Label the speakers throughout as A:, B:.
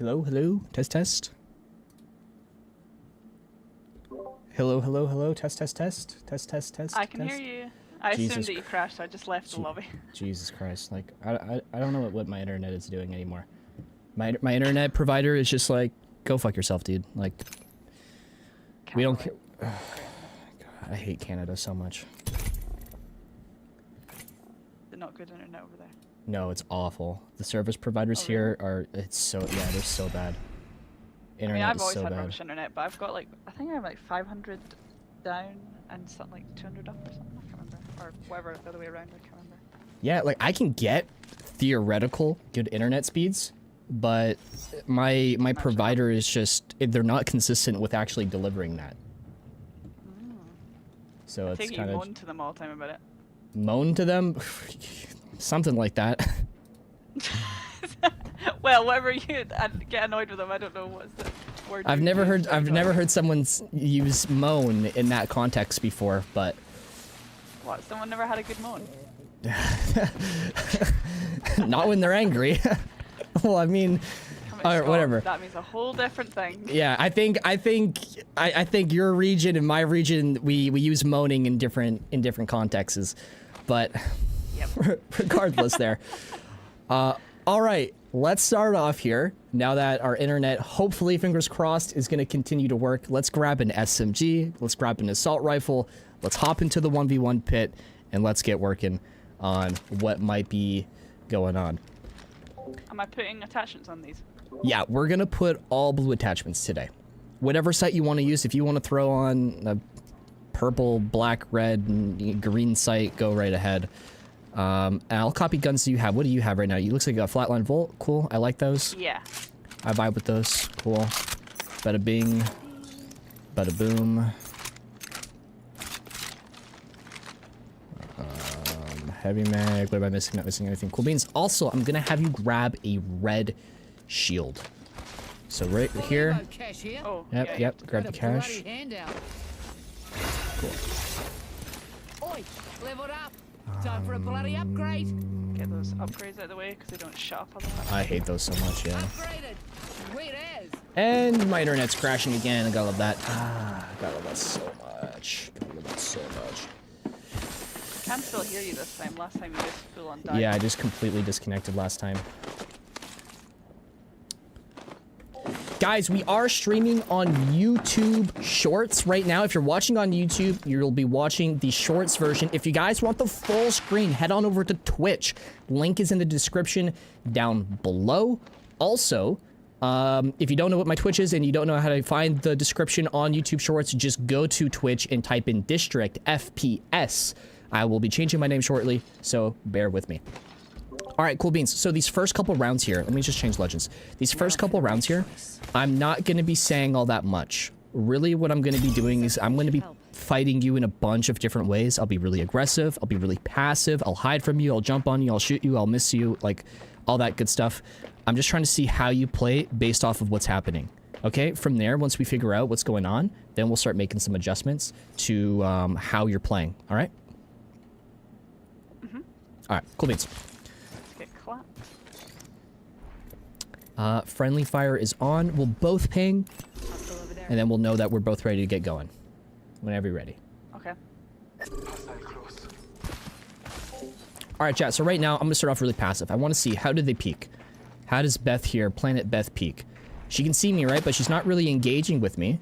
A: Hello, hello, test, test. Hello, hello, hello, test, test, test, test, test, test.
B: I can hear you. I assumed that you crashed, so I just left the lobby.
A: Jesus Christ, like, I don't know what my internet is doing anymore. My internet provider is just like, go fuck yourself, dude. Like, we don't care. God, I hate Canada so much.
B: They're not good internet over there.
A: No, it's awful. The service providers here are, it's so, yeah, they're so bad. Internet
B: I've always
A: is so
B: had
A: bad.
B: rubbish internet, but I've got like, I think I have like 500 down and something like 200 up or something, I can't remember. Or whatever, the other way around, I can't remember.
A: Yeah, like, I can get theoretical good internet speeds, but my provider is just, they're not consistent with actually delivering that. So it's kind of...
B: You moan to them all the time about it.
A: Moan to them? Something like that.
B: Well, whatever you get annoyed with them, I don't know what's the word.
A: I've never heard someone use moan in that context before, but...
B: What, someone never had a good moan?
A: Not when they're angry. Well, I mean, or whatever.
B: That means a whole different thing.
A: Yeah, I think your region and my region, we use moaning in different contexts, but yep. Regardless, there. All right, let's start off here. Now that our internet, hopefully, fingers crossed, is going to continue to work, let's grab an SMG. Let's grab an assault rifle. Let's hop into the 1v1 pit, and let's get working on what might be going on.
B: Am I putting attachments on these?
A: Yeah, we're going to put all blue attachments today. Whatever sight you want to use, if you want to throw on a purple, black, red, and green sight, go right ahead. And I'll copy guns that you have. What do you have right now? You looks like a flatline Volt. Cool. I like those.
B: Yeah.
A: I vibe with those. Cool. Bada bing. Bada boom. Heavy mag. What am I missing? Not missing anything. Cool beans. Also, I'm gonna have you grab a red shield. So right here.
B: Oh,
A: yep,
B: yeah,
A: yep. Grab the cash. Cool.
C: Oi, level up. Time for a bloody upgrade.
B: Get those upgrades out of the way because they don't shut up on that.
A: I hate those so much, yeah.
C: Upgraded. Sweet as.
A: And my internet's crashing again. I gotta love that. Gotta love that so much. Gotta love that so much.
B: I can still hear you this time. Last time you just full on died.
A: Yeah, I just completely disconnected last time. Guys, we are streaming on YouTube Shorts right now. If you're watching on YouTube, you'll be watching the Shorts version. If you guys want the full screen, head on over to Twitch. Link is in the description down below. Also, if you don't know what my Twitch is and you don't know how to find the description on YouTube Shorts, just go to Twitch and type in District FPS. I will be changing my name shortly, so bear with me. All right, cool beans. So these first couple rounds here, let me just change legends. These first couple rounds here, I'm not going to be saying all that much. Really, what I'm going to be doing is I'm going to be fighting you in a bunch of different ways. I'll be really aggressive. I'll be really passive. I'll hide from you. I'll jump on you. I'll shoot you. I'll miss you. Like, all that good stuff. I'm just trying to see how you play based off of what's happening. Okay, from there, once we figure out what's going on, then we'll start making some adjustments to how you're playing. All right? All right, cool beans. Friendly fire is on. We'll both ping, and then we'll know that we're both ready to get going. Whenever you're ready.
B: Okay.
A: All right, chat. So right now, I'm gonna start off really passive. I want to see, how did they peek? How does Beth here, Planet Beth, peek? She can see me, right? But she's not really engaging with me.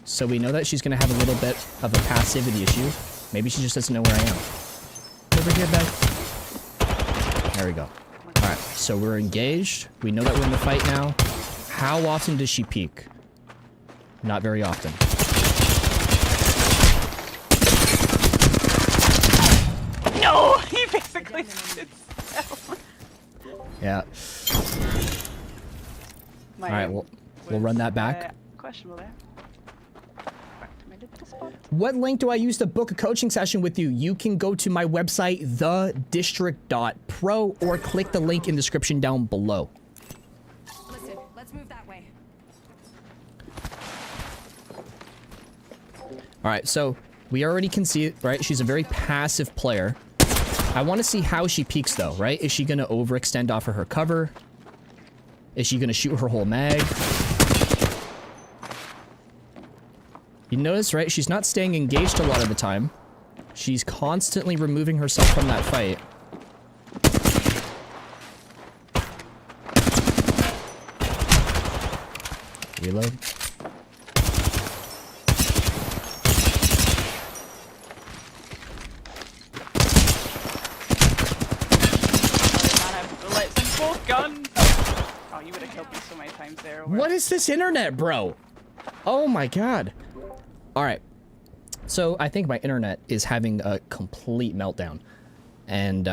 A: So we know that she's gonna have a little bit of a passivity issue. Maybe she just doesn't know where I am. Over here, Beth. There we go. Alright, so we're engaged. We know that we're in the fight now. How often does she peek? Not very often.
B: No! He basically stood still.
A: Yeah. Alright, we'll run that back.
B: Questionable there.
A: What link do I use to book a coaching session with you? You can go to my website, thedistrict.pro, or click the link in the description down below.
C: Listen, let's move that way.
A: All right, so we already can see it, right? She's a very passive player. I want to see how she peeks, though, right? Is she going to overextend off of her cover? Is she gonna shoot her whole mag? You notice, right? She's not staying engaged a lot of the time. She's constantly removing herself from that fight. Reload.
B: Oh, you would have killed me so many times there.
A: What is this internet, bro? Oh my god. Alright. So, I think my internet is having a complete meltdown. And,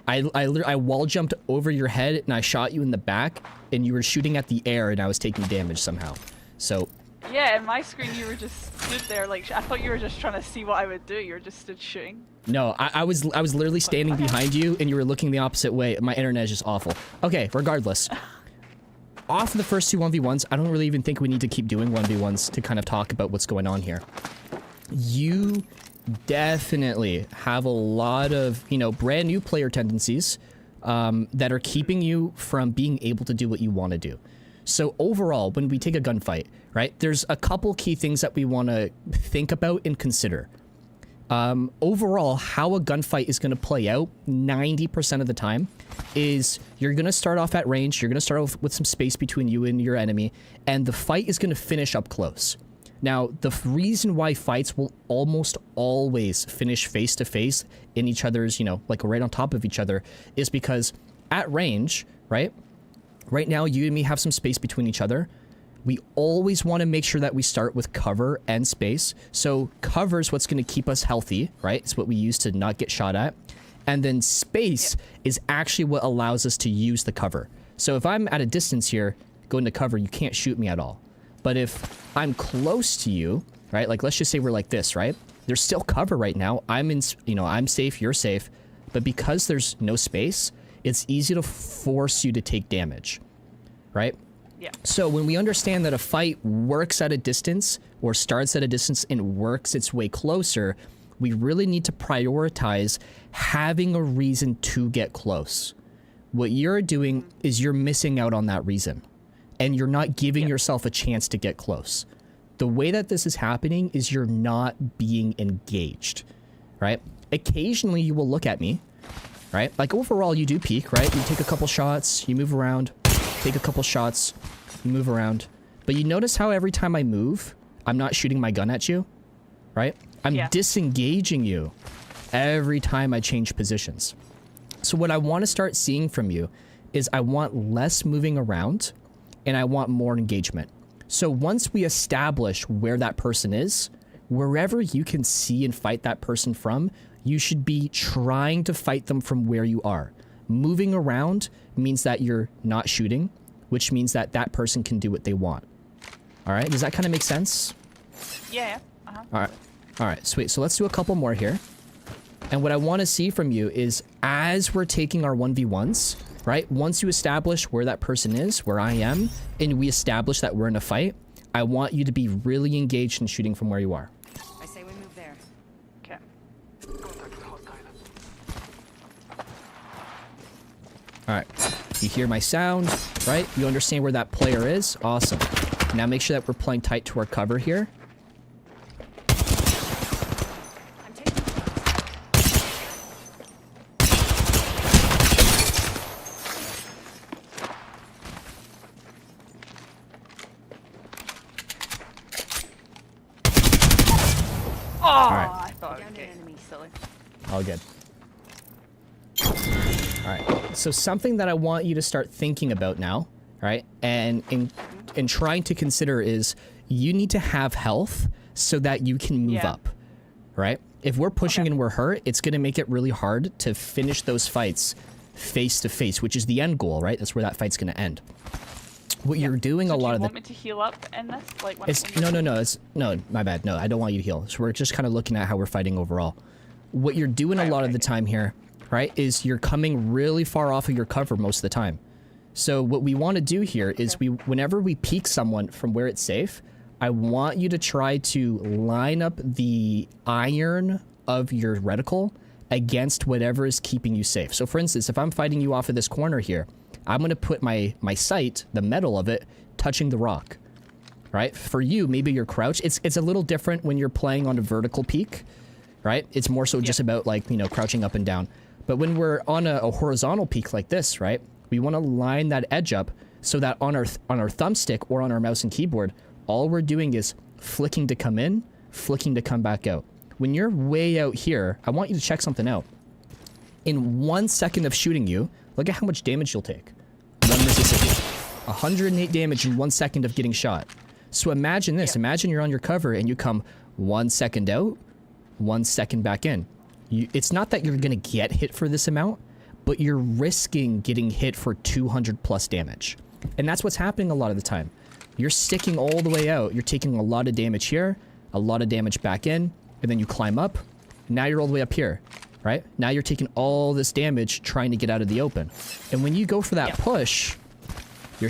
A: I wall jumped over your head and I shot you in the back and you were shooting at the air and I was taking damage somehow. So...
B: Yeah, in my screen you were just stood there like, I thought you were just trying to see what I would do. You were just stood shooting.
A: No, I was literally standing behind you and you were looking the opposite way. My internet is just awful. Okay, regardless. Off the first two 1v1s, I don't really even think we need to keep doing 1v1s to kind of talk about what's going on here. You definitely have a lot of, you know, brand new player tendencies that are keeping you from being able to do what you want to do. So overall, when we take a gunfight, right, there's a couple key things that we want to think about and consider. Overall, how a gunfight is going to play out 90% of the time is you're going to start off at range, you're going to start off with some space between you and your enemy, and the fight is going to finish up close. Now, the reason why fights will almost always finish face to face in each other's, you know, like right on top of each other, is because at range, right? Right now, you and me have some space between each other. We always want to make sure that we start with cover and space. So cover is what's going to keep us healthy, right? It's what we use to not get shot at. And then space is actually what allows us to use the cover. So if I'm at a distance here, going to cover, you can't shoot me at all. But if I'm close to you, right? Like, let's just say we're like this, right? There's still cover right now. I'm in, you know, I'm safe, you're safe. But because there's no space, it's easy to force you to take damage, right?
B: Yeah.
A: So when we understand that a fight works at a distance or starts at a distance and works its way closer, we really need to prioritize having a reason to get close. What you're doing is you're missing out on that reason and you're not giving yourself a chance to get close. The way that this is happening is you're not being engaged, right? Occasionally you will look at me, right? Like overall you do peek, right? You take a couple shots, you move around, take a couple shots, you move around. But you notice how every time I move, I'm not shooting my gun at you, right? I'm disengaging you every time I change positions. So what I want to start seeing from you is I want less moving around and I want more engagement. So once we establish where that person is, wherever you can see and fight that person from, you should be trying to fight them from where you are. Moving around means that you're not shooting, which means that that person can do what they want. All right, does that kind of make sense?
B: Yeah.
A: All right, sweet. So let's do a couple more here. And what I want to see from you is as we're taking our 1v1s, right? Once you establish where that person is, where I am, and we establish that we're in a fight, I want you to be really engaged in shooting from where you are.
C: I say we move there.
B: Okay.
A: All right, you hear my sound, right? You understand where that player is? Awesome. Now make sure that we're playing tight to our cover here.
C: I'm taking
B: Oh,
A: right.
B: I thought
C: down an enemy.
B: silly.
A: All good. All right. So something that I want you to start thinking about now, right? And trying to consider is you need to have health so that you can move up, right? If we're pushing and we're hurt, it's going to make it really hard to finish those fights face to face, which is the end goal, right? That's where that fight's going to end. What you're doing
B: So
A: a lot
B: do
A: of
B: you
A: the...
B: want me to heal up in this? Like when
A: It's, no, my bad. No, I don't want you to heal. So we're just kind of looking at how we're fighting overall. What you're doing a lot of the time here, right, is you're coming really far off of your cover most of the time. So what we want to do here is whenever we peek someone from where it's safe, I want you to try to line up the iron of your reticle against whatever is keeping you safe. So for instance, if I'm fighting you off of this corner here, I'm going to put my sight, the metal of it, touching the rock, right? For you, maybe your crouch, it's a little different when you're playing on a vertical peak, right? It's more so just about like, you know, crouching up and down. But when we're on a horizontal peak like this, right? We want to line that edge up so that on our thumbstick or on our mouse and keyboard, all we're doing is flicking to come in, flicking to come back out. When you're way out here, I want you to check something out. In 1 second of shooting you, look at how much damage you'll take. 1 Mississippi. 108 damage in 1 second of getting shot. So imagine this. Imagine you're on your cover and you come 1 second out, 1 second back in. It's not that you're going to get hit for this amount, but you're risking getting hit for 200 plus damage. And that's what's happening a lot of the time. You're sticking all the way out. You're taking a lot of damage here, a lot of damage back in, and then you climb up. Now you're all the way up here, right? Now you're taking all this damage trying to get out of the open. And when you go for that push,